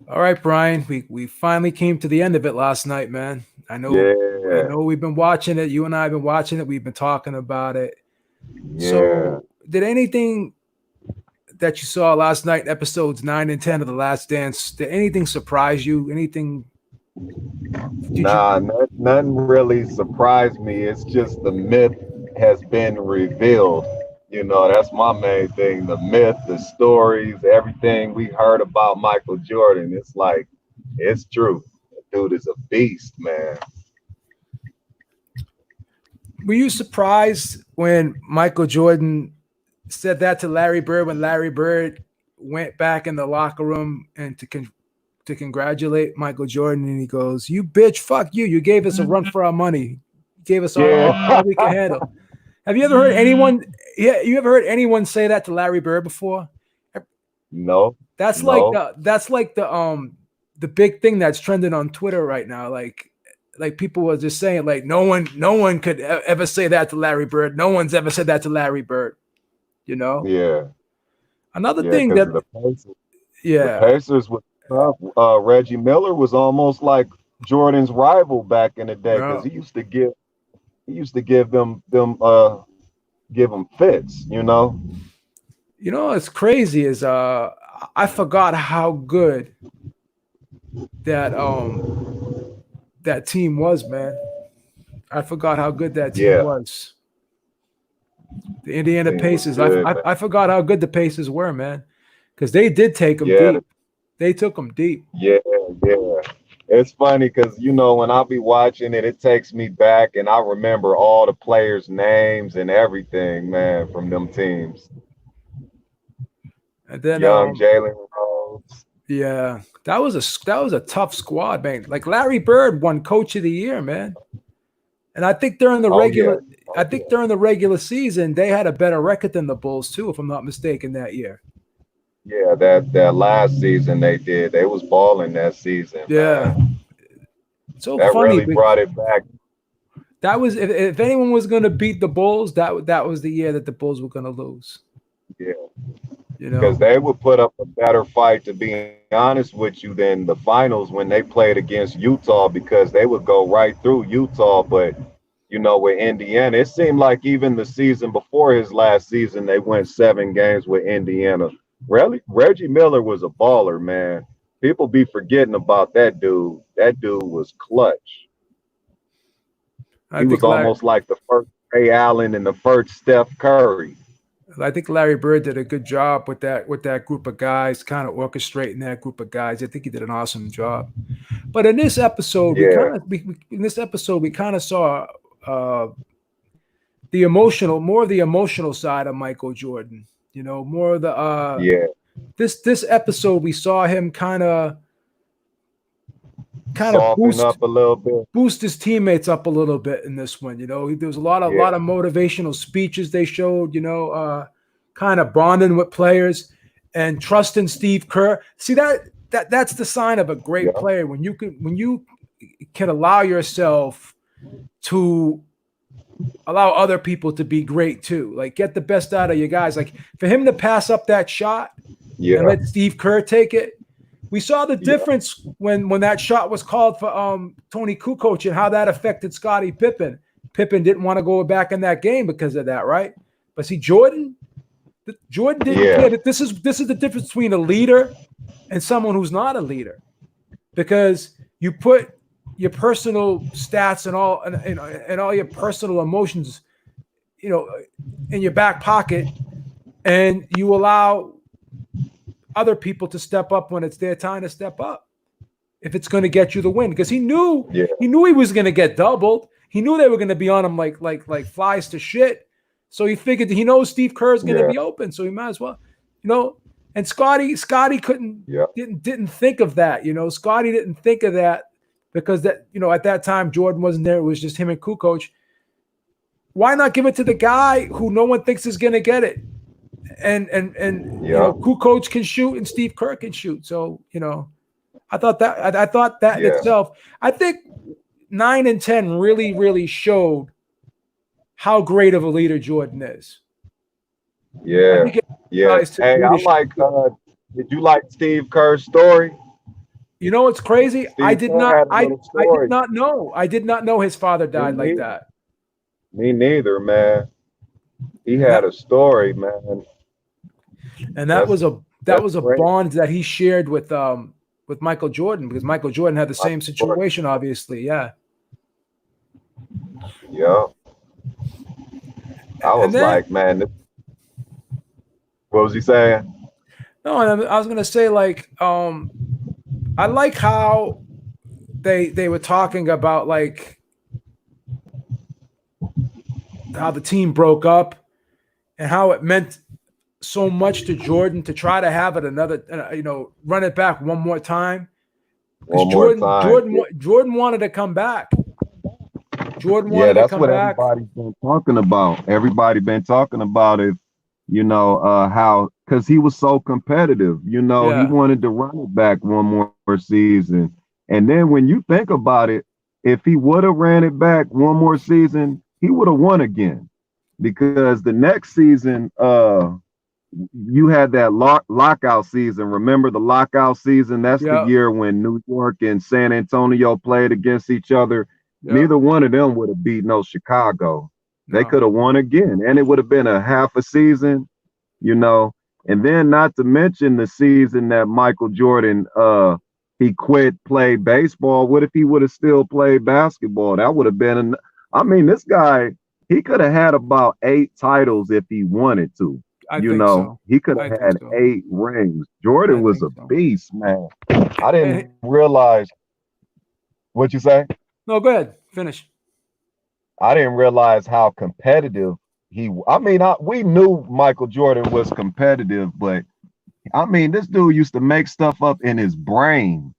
All right, Brian. We finally came to the end of it last night, man. I Yeah, know we've been watching it. You and I have been watching it. We've been talking about it. yeah. So, did anything that you saw last night, episodes 9 and 10 of The Last Dance, did anything surprise you? Anything did you Nah, nothing really surprised me. It's just the myth has been revealed. That's my main thing. The myth, the stories, everything we heard about Michael Jordan. It's like, it's true. Dude is a beast, man. were you surprised when Michael Jordan said that to Larry Bird when Larry Bird went back in the locker room and to congratulate Michael Jordan, and he goes, "You bitch, fuck you! You gave us a run for our money. You gave us all Yeah. we can handle." Have you ever heard anyone? Yeah, you ever heard anyone say that to Larry Bird before? No, That's like no. the big thing that's trending on Twitter right now. Like people were just saying like no one could ever say that to Larry Bird. No one's ever said that to Larry Bird. You know. Yeah, Another yeah, thing because that the yeah Pacers was tough. Reggie Miller was almost like Jordan's rival back in the day because yeah. he used to give give them fits. You know what's crazy is I forgot how good that that team was, man. I forgot how good that team Yeah, was. The Indiana team was Pacers. good, man. I forgot how good the Pacers were, man, because they did take them Yeah, deep. They took them deep. yeah, yeah. It's funny because when I be watching it, it takes me back and I remember all the players' names and everything, man, from them teams. And then Young Jalen Rose. yeah, that was a tough squad, man. Like Larry Bird won Coach of the Year, man. And Oh yeah, I oh think yeah. during the regular season they had a better record than the Bulls too, if I'm not mistaken, that year. Yeah, that last season they did. They was balling that season, Yeah, man. so That funny. really brought it back. That was if anyone was going to beat the Bulls, that was the year that the Bulls were going to lose. Yeah, You because know, they would put up a better fight, to be honest with you, than the finals when they played against Utah, because they would go right through Utah. But with Indiana, it seemed like even the season before his last season, they went 7 games with Indiana. Really, Reggie Miller was a baller, man. People be forgetting about that dude. That dude was clutch. I He was think Larry, almost like the first Ray Allen and the first Steph Curry. I think Larry Bird did a good job with that group of guys, kind of orchestrating that group of guys. I think he did an awesome job. But in this episode, Yeah, in this episode we kind of saw uh, the emotional, more of the emotional side of Michael Jordan. You know, more of the yeah, this episode we saw him kind of soften up a little bit. boost his teammates up a little bit in this one. You know, there was Yeah, lot of motivational speeches they showed. You know, kind of bonding with players and trusting Steve Kerr. See that's the sign of a great yeah, player when you can allow yourself to allow other people to be great too. Like get the best out of your guys. Like for him to pass up that shot and yeah, let Steve Kerr take it. We saw the yeah, difference when that shot was called for Tony Kukoc and how that affected Scottie Pippen. Pippen didn't want to go back in that game because of that, right? But see, Jordan didn't yeah, care that this is the difference between a leader and someone who's not a leader, because you put your personal stats and all your personal emotions, you know, in your back pocket, and you allow other people to step up when it's their time to step up. If it's going to get you the win, because yeah, he knew he was going to get doubled. He knew they were going to be on him like flies to shit. So he figured he knows Steve Kerr is going to yeah, be open, so he might as well, you know. And Scotty couldn't yeah, didn't think of that, you know. Scotty didn't think of that because that at that time Jordan wasn't there. It was just him and Kukoc. Why not give it to the guy who no one thinks is going to get it? And yeah, Kukoc can shoot and Steve Kerr can shoot. So I thought that in yeah, itself. I think 9 and 10 really showed how great of a leader Jordan is. I yeah, think it yeah. applies to Hey, I leadership. like. Did you like Steve Kerr's story? You know what's crazy? I Steve did Kerr not. had I another I did story. not know. I did not know his father Me died like neither. that. Me neither, man. He And had that a story, man. and that That's was a that that's was a great. bond that he shared with Michael Jordan, because Michael Jordan had the same Michael Jordan. situation, obviously. Yeah. Yeah. I And was then like, man, what was he saying? no, and I was gonna say, like, I like how they were talking about, like, how the team broke up and how it meant so much to Jordan to try to have it another, run it back one more time, because One more time. Jordan wanted to come back. Jordan Yeah, wanted to that's come what back. everybody's been talking about. Everybody been talking about it, how because he was so competitive, he Yeah, wanted to run it back one more season. And then when you think about it, if he would have ran it back one more season, he would have won again. Because the next season, you had that lockout season. Remember the lockout season? That's the yeah, year when New York and San Antonio played against each other. yeah. Neither one of them would have beat no Chicago. They No, could have won again, and it would have been a half a season, you know. And then, not to mention the season that Michael Jordan he quit played baseball. What if he would have still played basketball? That would have been I mean, this guy, he could have had about 8 titles if he wanted to. I think so. He could I have think had so. 8 rings. I Jordan was think a so. beast, man. I didn't And realize what you say. no, go ahead, finish. I didn't realize how competitive he. We knew Michael Jordan was competitive, but I mean, this dude used to make stuff up in his brain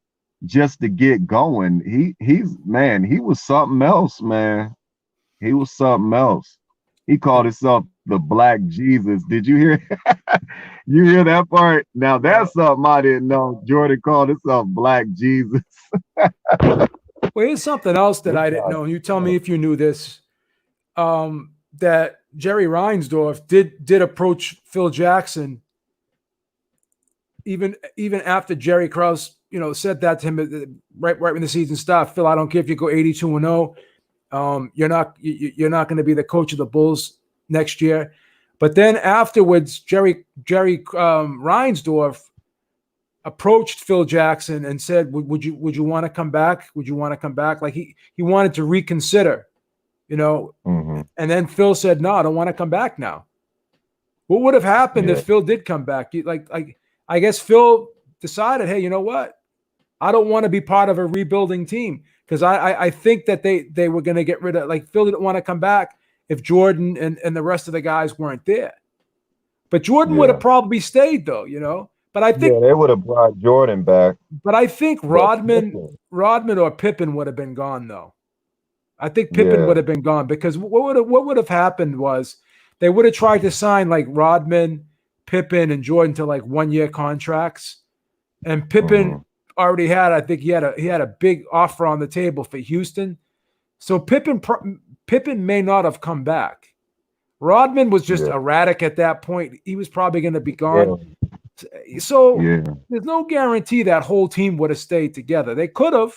just to get going. He was something else, man. He was something else. He called And himself the Black Jesus. Did you hear? You hear that part? Now no, that's something I didn't know. Jordan called himself Black Jesus. well, here's something else that This I didn't guy, know. You tell me if you knew this. That Jerry Reinsdorf did approach Phil Jackson even after Jerry Krause, said that to him right when the season started. Phil, I don't care if you go 82-0. You're not going to be the coach of the Bulls next year. But then afterwards, Jerry Reinsdorf approached Phil Jackson and said, would you want to come back? Would you want to come back? Like he wanted to reconsider, you know. mm-hmm. And then Phil said, no, I don't want to come back now. What would have happened Yeah, if Phil did come back? I guess Phil decided, hey, you know what? I don't want to be part of a rebuilding team, because I think that they were going to get rid of, like, Phil didn't want to come back if Jordan and the rest of the guys weren't there. But Jordan would have yeah, probably stayed, though. yeah. They would have brought Jordan back, But I think but Rodman or Pippen would have been gone, though. I think Pippen yeah, would have been gone, because what would have happened was they would have tried to sign like Rodman, Pippen, and Jordan to like 1-year contracts, and mm-hmm. Pippen already had, I think he had a big offer on the table for Houston, so Pippen may not have come back. Rodman was just Yeah, erratic at that point. He was probably going to be yeah, gone. So yeah, there's no guarantee that whole team would have stayed together. They could have,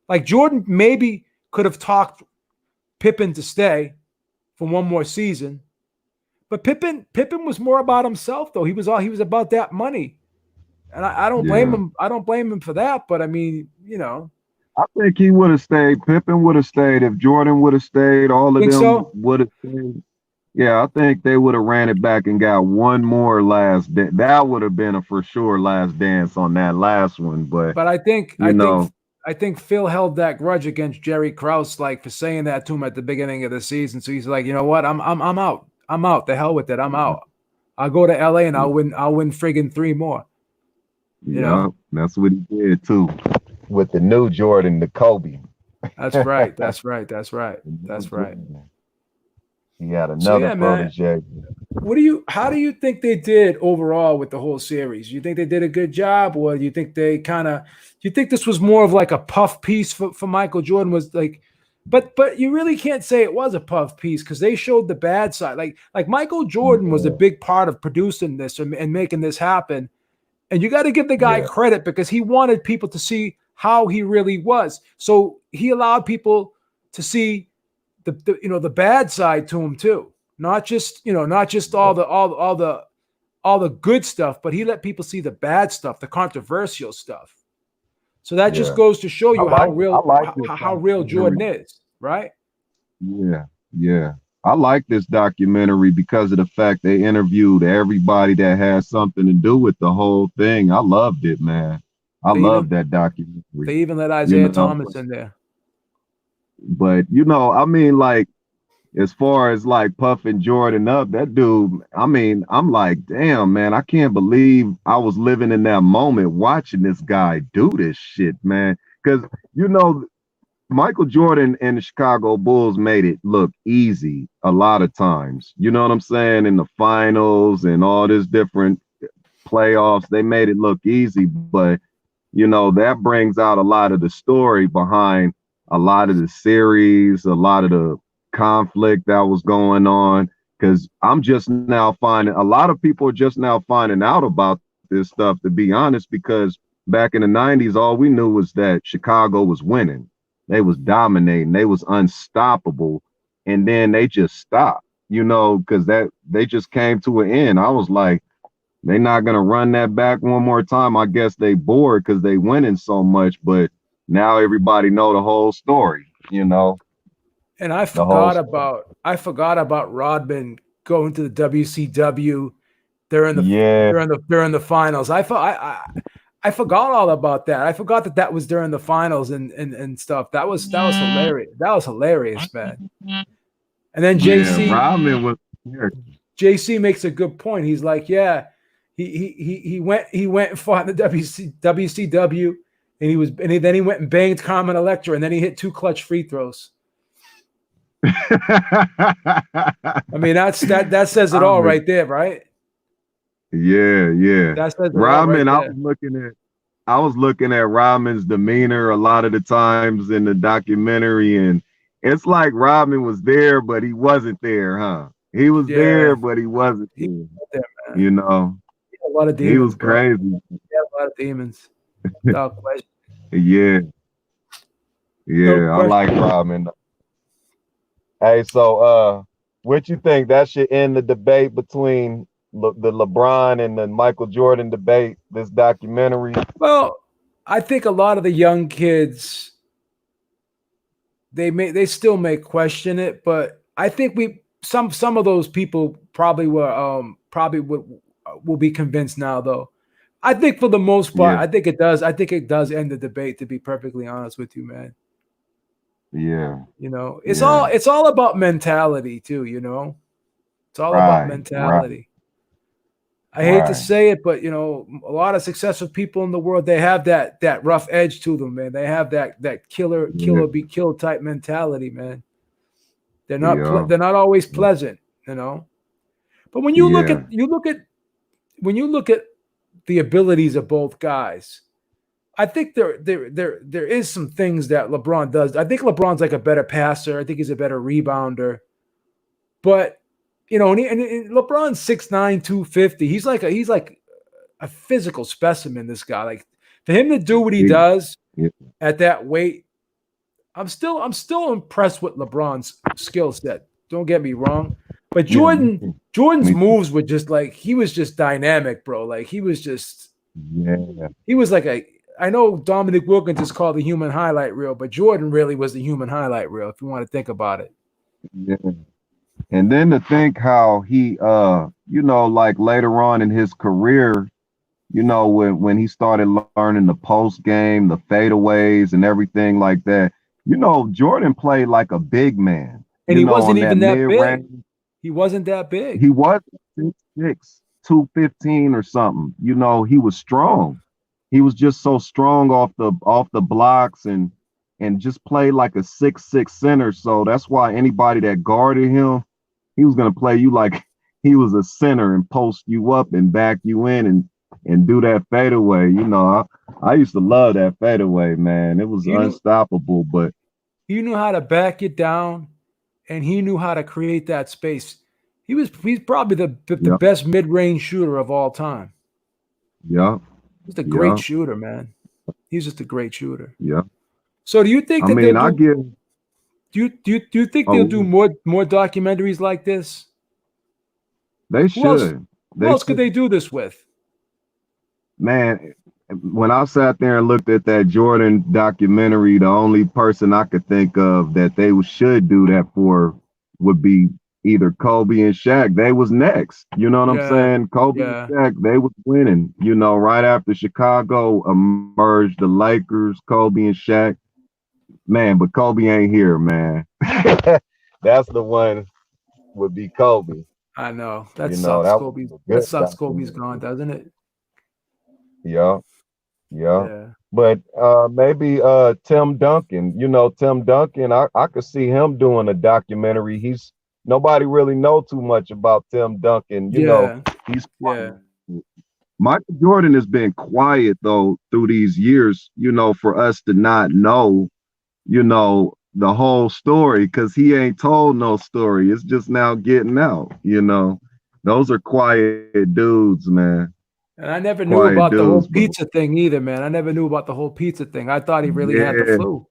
like Jordan maybe could have talked Pippen to stay for one more season, but Pippen was more about himself, though. He was about that money, and I don't blame yeah. him. I don't blame him for that. But I mean, I think he would have stayed. Pippen would have stayed. If Jordan would have stayed, all of think them so. would have stayed. Yeah, I think they would have ran it back and got one more last dance. That would have been a for sure last dance on that last one. But But I think you know, Phil held that grudge against Jerry Krause, like, for saying that to him at the beginning of the season. So he's like, you know what? I'm out. I'm out. The hell with it. I'm out. I'll go to LA and I'll win friggin' 3 more. yeah, that's what he did too. With the new Jordan, the Kobe. That's right. That's right. That's right. That's right. He had So another yeah, man. protege. How do you think they did overall with the whole series? Do you think they did a good job, or do you think do you think this was more of like a puff piece for Michael Jordan? Was like, but you really can't say it was a puff piece, because they showed the bad side. Like Michael Jordan was a Yeah, big part of producing this and making this happen. And you got to give the guy Yeah. credit because he wanted people to see how he really was. So he allowed people to see the bad side to him too. Not just all the good stuff, but he let people see the bad stuff, the controversial stuff. So that just Yeah. goes to show you I like this how real Jordan documentary. is, right? Yeah, yeah. I like this documentary because of the fact they interviewed everybody that has something to do with the whole thing. I loved it, man. I They love even that documentary. they even let You Isaiah know, Thomas in there. but I mean, like as far as like puffing Jordan up, that dude, I mean, I'm like, damn, man, I can't believe I was living in that moment watching this guy do this shit, man. Because, you know, Michael Jordan and the Chicago Bulls made it look easy a lot of times. You know what I'm saying? In the finals and all this different playoffs, they made it look easy. But, that brings out a lot of the story behind a lot of the series, a lot of the conflict that was going on. Because I'm just now finding a lot of people are just now finding out about this stuff, to be honest, because back in the 90s, all we knew was that Chicago was winning. They was dominating. They was unstoppable. And then they just stopped, because they just came to an end. I was like, they're not gonna run that back one more time. I guess they bored because they winning so much, but now everybody know the whole story, And I the whole forgot about Rodman going to the WCW during the yeah, during the finals. I forgot all about that. I forgot that was during the finals and stuff. That was hilarious. That was hilarious, man. And then yeah. Rodman was here. JC makes a good point. He's like, yeah, he went and fought in the WCW, and then he went and banged Carmen Electra, and then he hit 2 clutch free throws. I mean, that says it all right there, right? Yeah. That says it all right Rodman, there. I was looking at Rodman's demeanor a lot of the times in the documentary, and it's like Rodman was there, but he wasn't there, huh? He was Yeah, there, but he wasn't he there. was there, man. You know, He had a lot of he was demons, bro. crazy. He had a lot of demons, without question. Yeah, No yeah. I question. like Rodman. Hey, so what you think that should end the debate between the LeBron and the Michael Jordan debate? This documentary. Well, I think a lot of the young kids they still may question it, but I think some of those people probably will be convinced now though. I think for the most part, Yeah, I think it does. I think it does end the debate, to be perfectly honest with you, man. yeah, It's yeah. it's all about mentality too, It's all about Right, right, mentality. I hate to right. say it, but a lot of successful people in the world, they have that rough edge to them, man. They have that Yeah, killer be killed type mentality, man. yeah, They're not always pleasant. But when yeah, when you look at the abilities of both guys, I think there is some things that LeBron does. I think LeBron's like a better passer. I think he's a better rebounder. But and LeBron's 6'9", 250. He's like a physical specimen. This guy, like for him to do what he yeah, does yeah. at that weight, I'm still impressed with LeBron's skill set. Don't get me wrong, but Yeah, me too. Jordan's Me too. moves were just like he was just dynamic, bro. Like Yeah, he was like a. I know Dominic Wilkins is called the human highlight reel, but Jordan really was the human highlight reel. If you want to think about it. yeah. And then to think how he, like later on in his career, when he started learning the post game, the fadeaways, and everything like that, Jordan played like a big man. And he wasn't On that even that mid big. range, He wasn't that big. he was 6'6", 215 or something. He was strong. He was just so strong off the blocks and just played like a 6'6" center. So that's why anybody that guarded him, he was gonna play you like he was a center and post you up and back you in and do that fadeaway. I used to love that fadeaway, man. It was He knew unstoppable. But he knew how to back it down, and he knew how to create that space. He's probably the yeah, best mid range shooter of all time. yeah, He's a great Yeah, shooter, man. He's just a great shooter. yeah. So do you think I that mean, they'll I do? give. Do you think they'll do Oh, more documentaries like this? they Who else? should. Who They else could should. they do this with? Man, when I sat there and looked at that Jordan documentary, the only person I could think of that they should do that for would be either Kobe and Shaq. They was next. You know what I'm Yeah, saying? Kobe and yeah. Shaq, they was winning. You know, right after Chicago emerged, the Lakers, Kobe and Shaq. Man, but Kobe ain't here, man. That's the one would be Kobe. I know that You know, sucks. that was Kobe's a that good sucks. Kobe's gone, documentary. doesn't it? Yeah. Yeah. Yeah, But maybe Tim Duncan, Tim Duncan, I could see him doing a documentary. He's nobody really know too much about Tim Duncan. yeah, He's yeah. quiet. Michael Jordan has been quiet though through these years, for us to not know, the whole story because he ain't told no story. It's just now getting out. Those are quiet dudes, man. And I never knew Quiet about the whole dudes, but pizza thing either, man. I never knew about the whole pizza thing. I thought he really had the yeah. flu.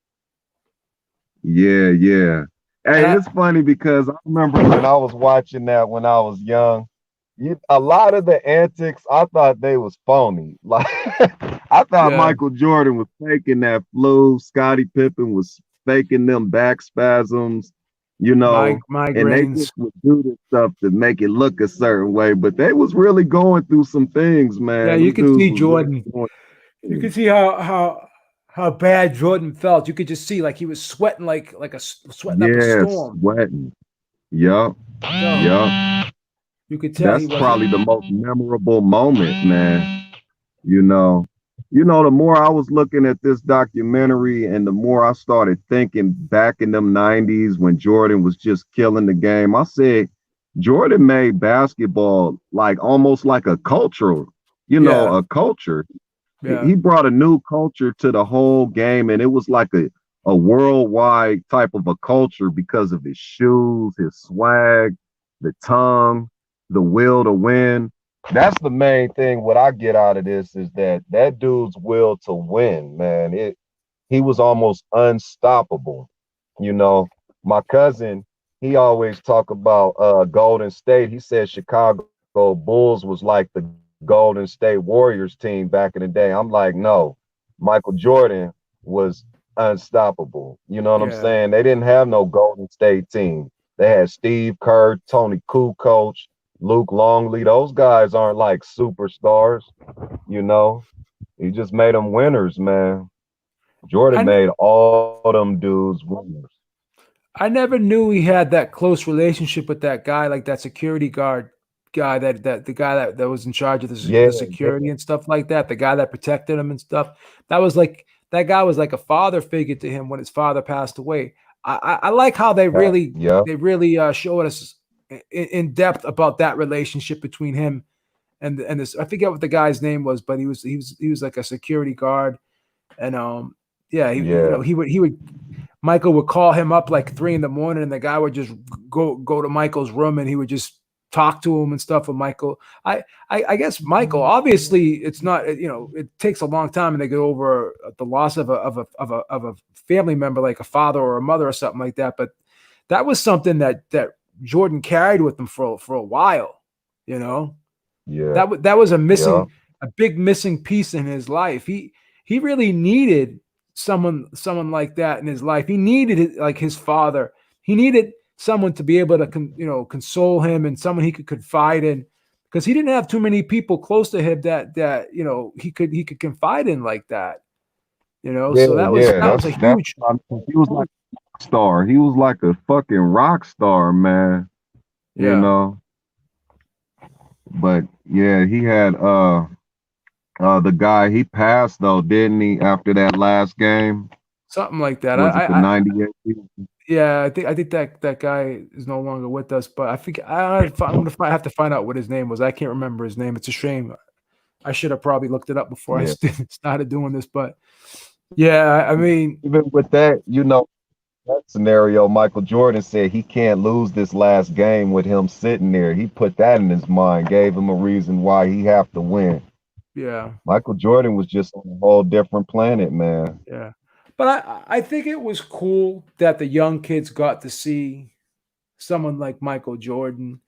Yeah, yeah. And Hey, it's funny because I remember when I was watching that when I was young, a lot of the antics, I thought they was phony. Like I thought yeah, Michael Jordan was faking that flu, Scottie Pippen was faking them back spasms, and they migraines. just would do this stuff to make it look a certain way, but they was really going through some things, Yeah, man. you Them could dudes see was really Jordan. going You through. could see how bad Jordan felt. You could just see like he was sweating sweating up a Yeah, storm. sweating. Yup, So yup. you could tell he That's wasn't. probably the most memorable moment, man. You know, the more I was looking at this documentary and the more I started thinking back in them 90s when Jordan was just killing the game, I said, Jordan made basketball like almost like a cultural, Yeah, a culture. yeah. He brought a new culture to the whole game, and it was like a worldwide type of a culture because of his shoes, his swag, the tongue, the will to win. That's the main thing. What I get out of this is that dude's will to win, man. He was almost unstoppable. You know, my cousin, he always talk about Golden State. He said Chicago Bulls was like the Golden State Warriors team back in the day. I'm like, no, Michael Jordan was unstoppable. You know what I'm Yeah. saying? They didn't have no Golden State team. They had Steve Kerr, Tony Kukoc, Luke Longley. Those guys aren't like superstars, you know. He just made them winners, man. Jordan I made all them dudes winners. I never knew he had that close relationship with that guy, like that security guard guy, that the guy that was in charge of Yeah, the security and stuff like that, the guy that protected him and stuff. That was like that guy was like a father figure to him when his father passed away. I like how yeah, they really showed us in depth about that relationship between him and this. I forget what the guy's name was, but he was like a security guard, and yeah, yeah, he would Michael would call him up like 3 a.m, and the guy would just go to Michael's room and he would just talk to him and stuff with Michael. I guess Michael, obviously it's not, it takes a long time and they get over the loss of a family member, like a father or a mother or something like that. But that was something that Jordan carried with him for a while, you know. yeah, That was yeah, a big missing piece in his life. He really needed someone like that in his life. He needed it, like his father. He needed someone to be able to console him and someone he could confide in, because he didn't have too many people close to him that he could confide in like that. yeah, So yeah. that was a That's huge. he was like a star. He was like a fucking rock star, man. You Yeah, know. But yeah, he had the guy he passed though, didn't he, after that last game? something like that. Was it the 98 season? Yeah, I think that guy is no longer with us, but I think I'm gonna have to find out what his name was. I can't remember his name. It's a shame. I should have probably looked it up before I Yeah. started doing this, but yeah, I mean, Even with that, that scenario, Michael Jordan said he can't lose this last game with him sitting there. He put that in his mind, gave him a reason why he have to win. Yeah. Michael Jordan was just on a whole different planet, man. Yeah. But I think it was cool that the young kids got to see someone like Michael Jordan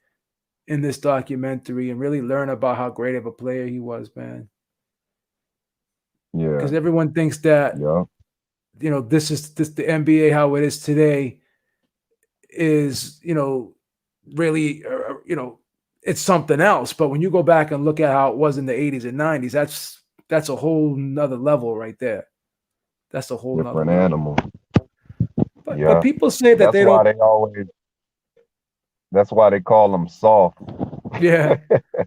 in this documentary and really learn about how great of a player he was, man. Yeah, Because everyone thinks that, yeah, this is the NBA how it is today is, really, it's something else. But when you go back and look at how it was in the 80s and 90s, that's a whole nother level right there. That's a whole nother different level. animal. But Yeah, people say that that's they why don't. they always. That's why they call them soft. Yeah.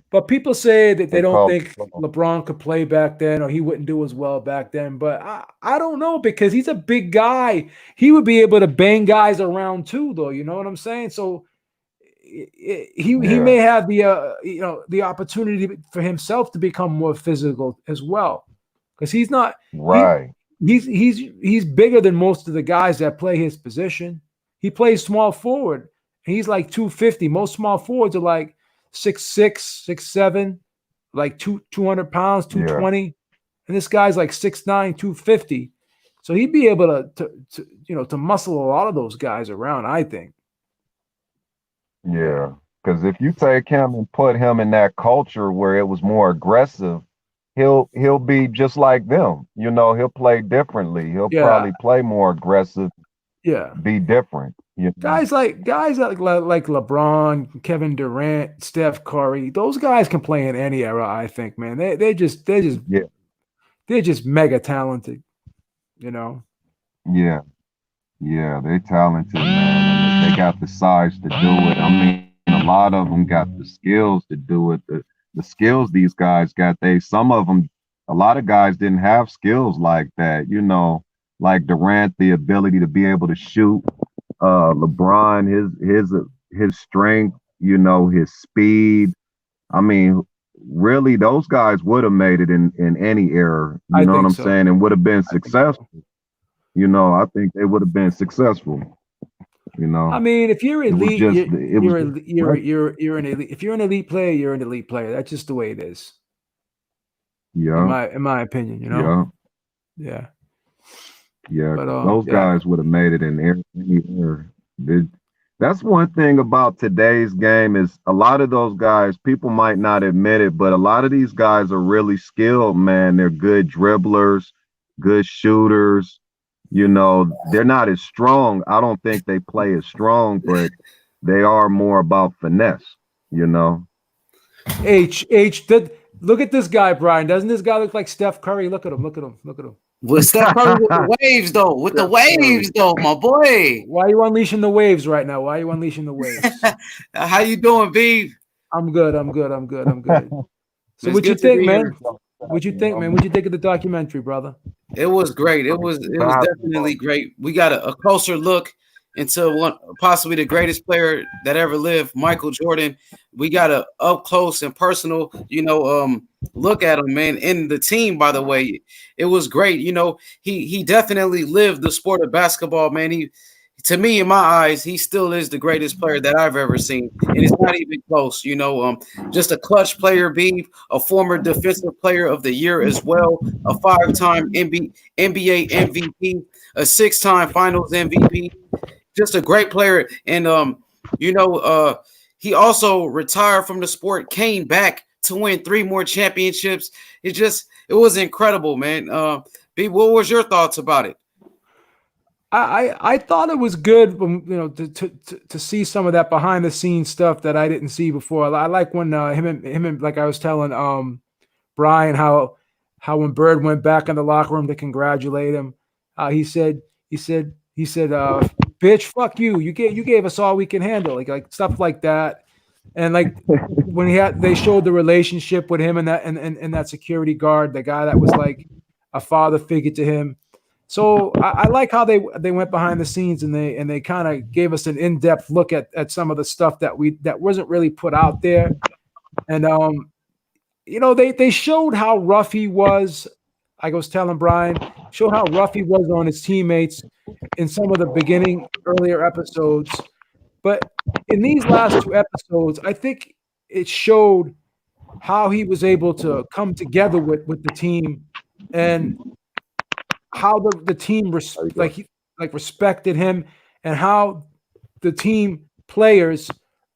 But people say that they They don't call think them soft. LeBron could play back then or he wouldn't do as well back then. But I don't know because he's a big guy. He would be able to bang guys around too, though. You know what I'm saying? So he Yeah, may have the opportunity for himself to become more physical as well because he's not right. he's bigger than most of the guys that play his position. He plays small forward. He's like 250. Most small forwards are like 6'6", 6'7", like 200 pounds, Yeah, 220. And this guy's like 6'9", 250. So he'd be able to muscle a lot of those guys around, I think. yeah. Because if you take him and put him in that culture where it was more aggressive, he'll be just like them. He'll play differently. He'll Yeah. probably play more aggressive, Yeah. be different. Guys like LeBron, Kevin Durant, Steph Curry, those guys can play in any era, I think, man. They're just Yeah, mega talented, you know. yeah, yeah. They talented, man. And they got the size to do it. I mean, a lot of them got the skills to do it. The skills these guys got, some of them, a lot of guys didn't have skills like that. Like Durant, the ability to be able to shoot. LeBron, his strength, his speed. I mean, really, those guys would have made it in any era. You I know what think I'm so. saying? And would have been I think so. successful. I think they would have been successful. I mean, if you're It was elite, just, it was just, you're an elite. If you're an elite player, you're an elite player. That's just the way it is, yeah, in my opinion. yeah, Yeah. yeah. But Those yeah. guys would have made it in any era. That's one thing about today's game is a lot of those guys, people might not admit it, but a lot of these guys are really skilled, man. They're good dribblers, good shooters. They're not as strong. I don't think they play as strong, but they are more about finesse, Look at this guy, Brian. Doesn't this guy look like Steph Curry? Look at him. Look at him. Look at him. With Steph Curry with the waves, though. With the waves, though, my boy. Why are you unleashing the waves right now? Why are you unleashing the waves? How you doing, B? I'm good. So It's what you good to think, be man? here. What you think, man? What you think of the documentary, brother? It was great. It was definitely great. We got a closer look into possibly the greatest player that ever lived, Michael Jordan. We got a up close and personal, look at him, man. And the team, by the way, it was great. He definitely lived the sport of basketball, man. To me, in my eyes, he still is the greatest player that I've ever seen, and it's not even close. Just a clutch player, B, a former defensive player of the year as well, a 5-time NBA MVP, a 6-time Finals MVP. Just a great player, and he also retired from the sport, came back to win 3 more championships. It was incredible, man. B, what was your thoughts about it? I thought it was good, to see some of that behind the scenes stuff that I didn't see before. I like when him and like I was telling Brian how when Bird went back in the locker room to congratulate him, he said, "Bitch, fuck you! You gave us all we can handle," like stuff like that. And like when they showed the relationship with him and that security guard, the guy that was like a father figure to him. So I like how they went behind the scenes and they kind of gave us an in-depth look at some of the stuff that wasn't really put out there. And they showed how rough he was. I was telling Brian, showed how rough he was on his teammates in some of the earlier episodes. But in these last 2 episodes, I think it showed how he was able to come together with the team, and how the team respected him, and how the team players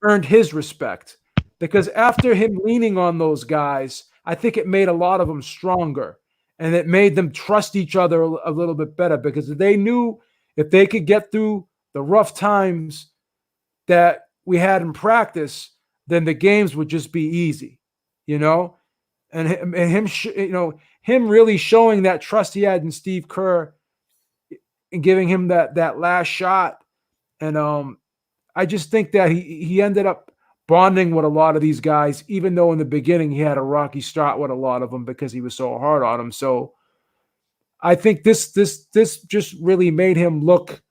earned his respect. Because after him leaning on those guys, I think it made a lot of them stronger, and it made them trust each other a little bit better, because they knew if they could get through the rough times that we had in practice, then the games would just be easy, you know. And him really showing that trust he had in Steve Kerr and giving him that last shot. And I just think that he ended up bonding with a lot of these guys, even though in the beginning he had a rocky start with a lot of them because he was so hard on them. So I think this just really made him look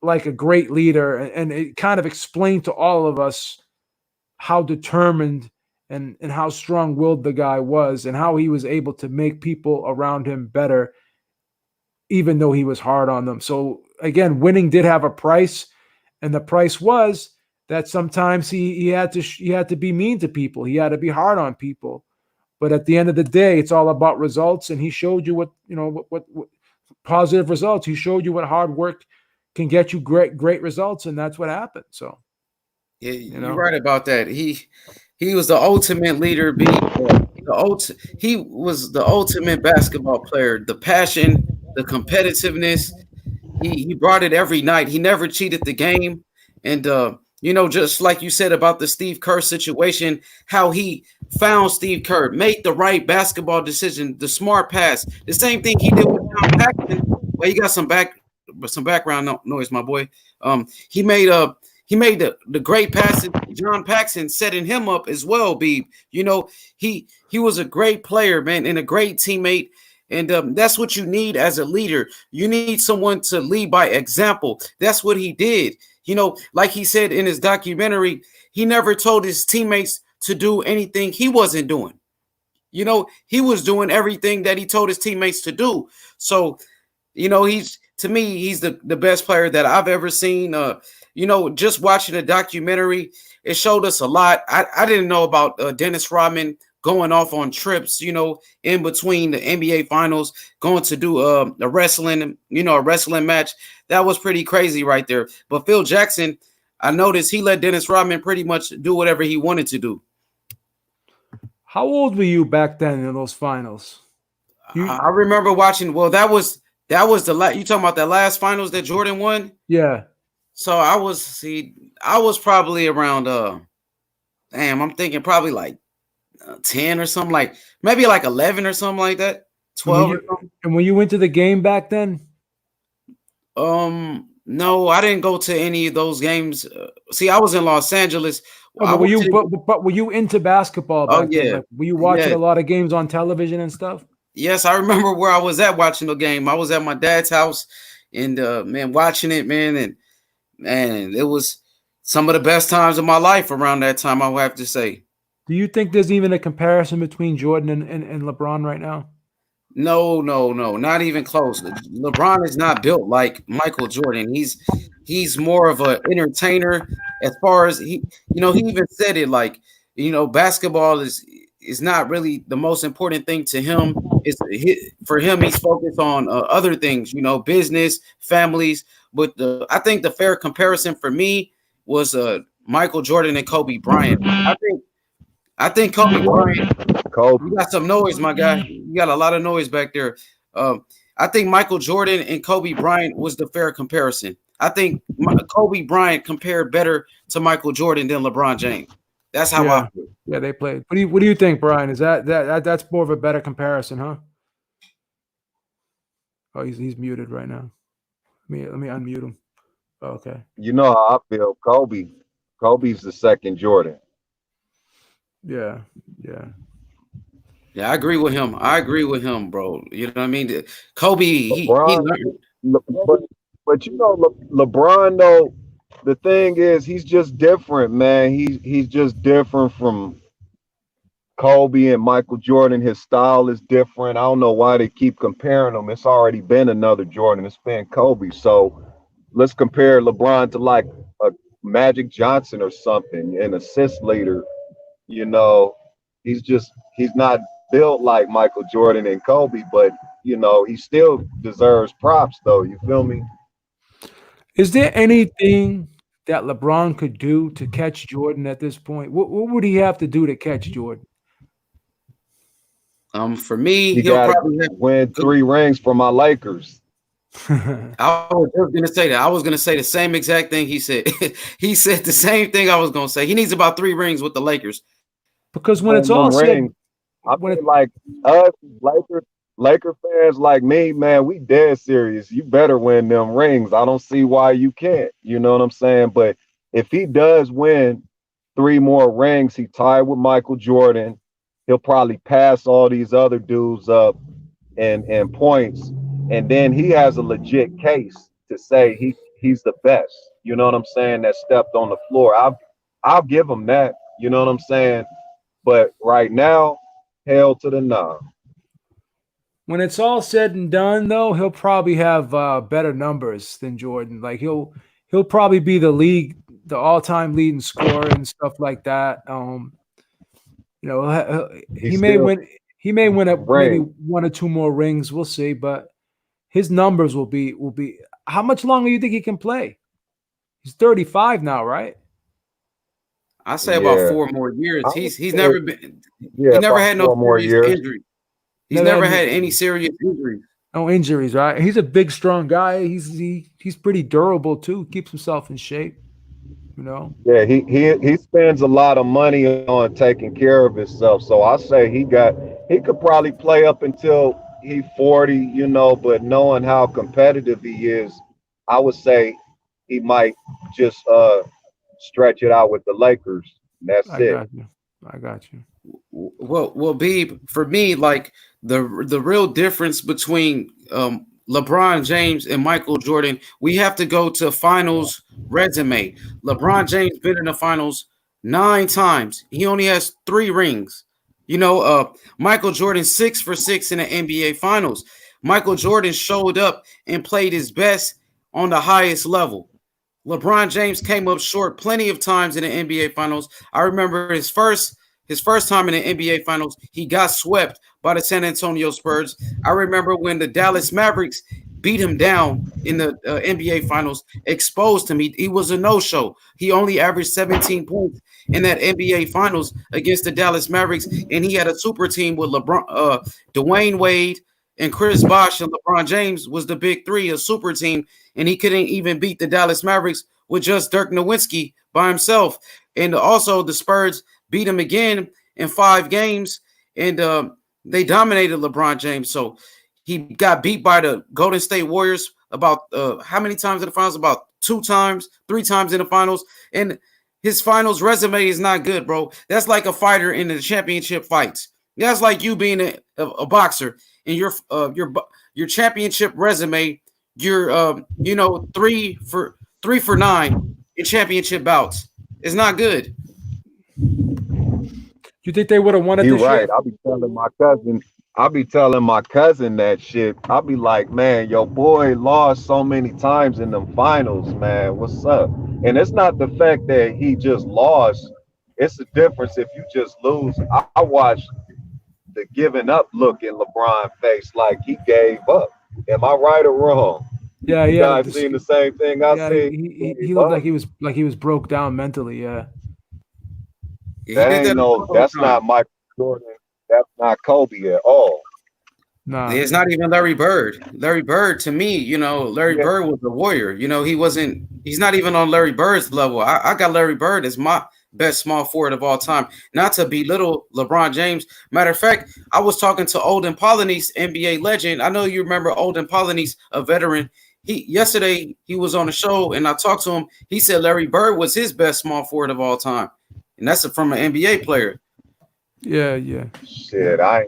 like a great leader, and it kind of explained to all of us how determined and how strong-willed the guy was, and how he was able to make people around him better, even though he was hard on them. So again, winning did have a price, and the price was that sometimes he had to be mean to people. He had to be hard on people. But at the end of the day, it's all about results, and he showed you what positive results. He showed you what hard work can get you great results, and that's what happened. So yeah, you're right about that. He was the ultimate leader. He was the ultimate basketball player. The passion, the competitiveness. He brought it every night. He never cheated the game. And just like you said about the Steve Kerr situation, how he found Steve Kerr, made the right basketball decision, the smart pass. The same thing he did with John Paxson. Well, you got some background noise, my boy. He made the great passes. John Paxson setting him up as well. He was a great player, man, and a great teammate. And that's what you need as a leader. You need someone to lead by example. That's what he did. Like he said in his documentary, he never told his teammates to do anything he wasn't doing. He was doing everything that he told his teammates to do. So, he's the best player that I've ever seen. Just watching the documentary, it showed us a lot. I didn't know about Dennis Rodman going off on trips, in between the NBA finals, going to do a wrestling match. That was pretty crazy right there. But Phil Jackson, I noticed he let Dennis Rodman pretty much do whatever he wanted to do. How old were you back then in those finals? I remember watching. Well, that was you talking about that last finals that Jordan won? Yeah. So I was probably around I'm thinking probably like 10 or something, like maybe like 11 or something like that. 12. And when you went to the game back then? No, I didn't go to any of those games. See, I was in Los Angeles. But were you into basketball back then? Like, were you watching a lot of games on television and stuff? Yes, I remember where I was at watching the game. I was at my dad's house, and watching it, man, and it was some of the best times of my life around that time, I would have to say. Do you think there's even a comparison between Jordan and LeBron right now? No, not even close. LeBron is not built like Michael Jordan. He's more of an entertainer. As far as he even said it, like, basketball is not really the most important thing to him. For him, he's focused on other things, business, families. But I think the fair comparison for me was Michael Jordan and Kobe Bryant. I think Kobe Bryant. You got some noise, my guy. You got a lot of noise back there. I think Michael Jordan and Kobe Bryant was the fair comparison. I think Kobe Bryant compared better to Michael Jordan than LeBron James. That's how I feel. Yeah, they played. What do you think, Brian? Is that's more of a better comparison, huh? Oh, he's muted right now. Let me unmute him. Oh, okay. You know how I feel. Kobe's the second Jordan. Yeah. Yeah, I agree with him, bro. You know what I mean? Kobe, but LeBron, though, the thing is, he's just different, man. He's just different from Kobe and Michael Jordan. His style is different. I don't know why they keep comparing them. It's already been another Jordan. It's been Kobe. So let's compare LeBron to like a Magic Johnson or something, an assist leader. he's not built like Michael Jordan and Kobe, but you know, he still deserves props though. You feel me? Is there anything that LeBron could do to catch Jordan at this point? What would he have to do to catch Jordan? For me, He he'll got probably have, to win 3 rings for my Lakers. I was gonna say that. I was gonna say the same exact thing he said. He said the same thing I was gonna say. He needs about 3 rings with the Lakers. Because when it's Win all them said, rings. I when feel like us Laker fans like me, man, we dead serious. You better win them rings. I don't see why you can't. You know what I'm saying? But if he does win 3 more rings, he tied with Michael Jordan. He'll probably pass all these other dudes up in points, and then he has a legit case to say he's the best. You know what I'm saying? That stepped on the floor. I'll give him that. You know what I'm saying? But right now, hell to the no. when it's all said and done, though, he'll probably have better numbers than Jordan. Like he'll probably be the all-time leading scorer and stuff like that. You know, he may win. He may win maybe 1 or 2 more rings. We'll see, but his numbers will be. How much longer do you think he can play? He's 35 now, right? I say about 4 more years. He's never been. Yeah, he never had no more serious years. injury. He's never had any serious injuries. No injuries, right? He's a big, strong guy. He's pretty durable too. Keeps himself in shape. You know. Yeah, he spends a lot of money on taking care of himself. So I say he could probably play up until he's 40, you know, but knowing how competitive he is, I would say he might just stretch it out with the Lakers. That's it. I got you. Well, B, for me, like the real difference between LeBron James and Michael Jordan, we have to go to finals resume. LeBron James been in the finals 9 times. He only has 3 rings. You know, Michael Jordan 6 for 6 in the NBA finals. Michael Jordan showed up and played his best on the highest level. LeBron James came up short plenty of times in the NBA finals. I remember his first time in the NBA finals, he got swept by the San Antonio Spurs. I remember when the Dallas Mavericks beat him down in the NBA finals, exposed him. He was a no-show. He only averaged 17 points in that NBA finals against the Dallas Mavericks, and he had a super team with Dwayne Wade and Chris Bosh, and LeBron James was the big 3, a super team, and he couldn't even beat the Dallas Mavericks with just Dirk Nowitzki by himself. And also the Spurs beat him again in 5 games, and they dominated LeBron James. So he got beat by the Golden State Warriors about how many times in the finals? About 2 times, 3 times in the finals. And his finals resume is not good, bro. That's like a fighter in the championship fights. That's like you being a boxer and your championship resume. You're 3 for 9 in championship bouts. It's not good. You think they would have won it? You're this right. year? I'll be telling my cousin that shit. I'll be like, man, your boy lost so many times in them finals, man. What's up? And it's not the fact that he just lost. It's the difference if you just lose. I watched the giving up look in LeBron's face, like he gave up. Am I right or wrong? Yeah, you yeah. guys seen the same thing I seen? He looked like he was broke down mentally. Yeah. That's not Michael Jordan. That's not Kobe at all. No, it's not even Larry Bird. Larry Bird, to me, Larry Bird was a warrior. He's not even on Larry Bird's level. I got Larry Bird as my best small forward of all time. Not to belittle LeBron James. Matter of fact, I was talking to Olden Polynice, NBA legend. I know you remember Olden Polynice, a veteran. Yesterday he was on the show and I talked to him. He said Larry Bird was his best small forward of all time. And that's from an NBA player. Yeah. Shit, I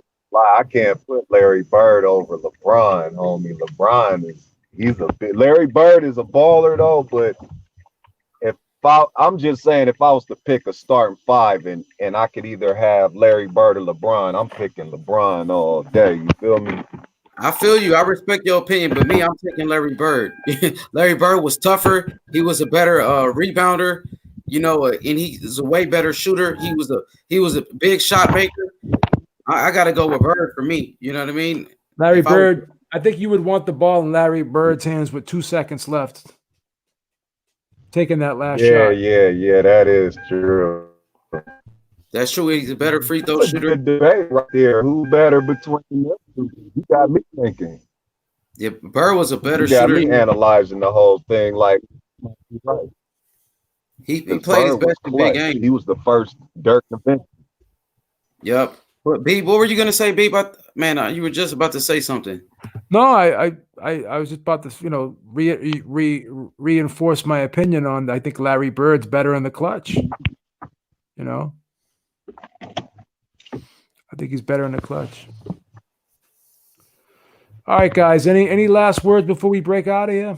can't put Larry Bird over LeBron, homie. Larry Bird is a baller though, but I'm just saying if I was to pick a starting 5 and I could either have Larry Bird or LeBron, I'm picking LeBron all day. You feel me? I feel you. I respect your opinion, but me, I'm taking Larry Bird. Larry Bird was tougher. He was a better rebounder. And he was a way better shooter. He was a big shot maker. I got to go with Bird for me. You know what I mean? Larry If Bird, I think you would want the ball in Larry Bird's hands with 2 seconds left. Taking that last Yeah, shot. yeah, that is true. That's true. He's a better free throw That's a shooter. good debate right there. Who's better between them two? You got me thinking. Yeah, Bird was a better You got shooter. me analyzing the whole thing. Like, right. He Because played his Bird was best in big clutch. games. He was the first Dirk Nowitzki. Yep. But Beeb, what were you gonna say, Beeb? Man, you were just about to say something. No, I was just about to, reinforce my opinion on. I think Larry Bird's better in the clutch. I think he's better in the clutch. All right, guys. Any last words before we break out of here?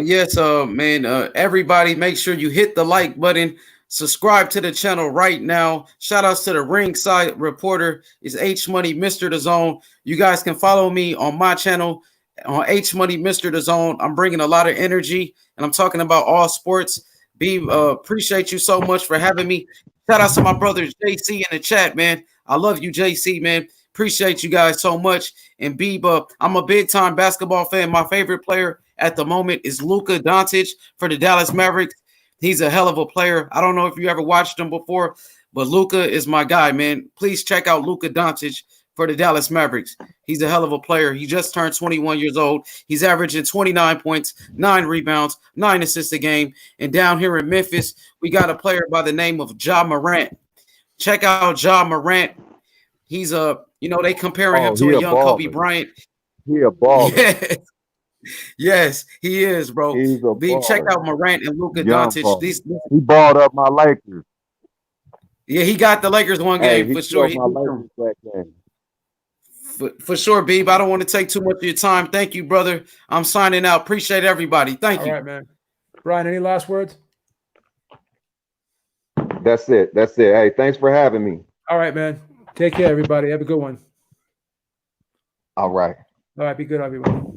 Yes, man. Everybody, make sure you hit the like button. Subscribe to the channel right now. Shout outs to the ringside reporter. It's H Money, Mr. The Zone. You guys can follow me on my channel on H Money, Mr. The Zone. I'm bringing a lot of energy and I'm talking about all sports. Appreciate you so much for having me. Shout out to my brother JC in the chat, man. I love you, JC, man. Appreciate you guys so much. And I'm a big time basketball fan. My favorite player at the moment is Luka Doncic for the Dallas Mavericks. He's a hell of a player. I don't know if you ever watched him before, but Luka is my guy, man. Please check out Luka Doncic for the Dallas Mavericks. He's a hell of a player. He just turned 21 years old. He's averaging 29 points, 9 rebounds, 9 assists a game. And down here in Memphis, we got a player by the name of Ja Morant. Check out Ja Morant. He's they comparing him to a young Kobe Bryant. He a baller. Yes. Yes, he is, bro. He's a baller. Check out Morant and Luka Doncic. He balled up my Lakers. Yeah, he got the Lakers one game for sure. My Lakers that game. For sure, Beeb. I don't want to take too much of your time. Thank you, brother. I'm signing out. Appreciate everybody. Thank you. All right, man. Brian, any last words? That's it. Hey, thanks for having me. All right, man. Take care, everybody. Have a good one. All right. All right, be good, everyone.